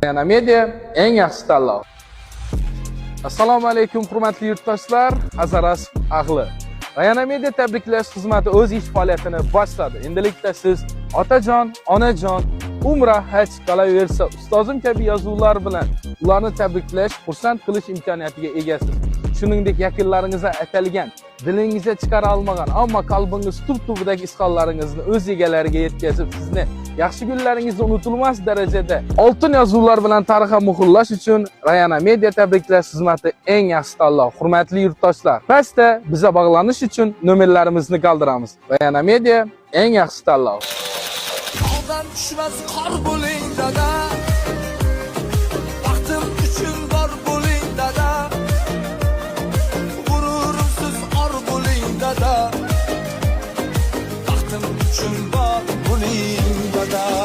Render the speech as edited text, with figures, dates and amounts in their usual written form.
Rayana Media eng yaxshi tanlov. Assalomu alaykum hurmatli yurtdoshlar, Hazaras ahli. Rayana Media tabriklash xizmati o'z ish faoliyatini boshladi. Endilikda siz otajon, onajon, umra, haj qolaversa, ustozim kabi yozuvlar bilan ularni tabriklash, xursand qilish imkoniyatiga egasiz. Shuningdek, yaqinlaringizga atalgan, dilingizga chiqara olmagan, ammo qalbingiz tub-tubidagi izhorlaringizni o'z egalariga yetkazib, sizni yaxshi kunlaringizni unutilmas darajada oltin yozuvlar bilan tarixga muhrlash uchun Rayana Media tabriklash xizmati eng yaxshi tanlov. Hurmatli yurtdoshlar, pastda biza bog'lanish uchun nomerlarimizni qoldiramiz. Rayana Media eng yaxshi tanlov. Tog'dan tushmas qor bo'ling dada, vaqtim uchun bor bo'ling dada, g'ururimsiz or bo'ling dada, vaqtim uchun bor bo'ling dada.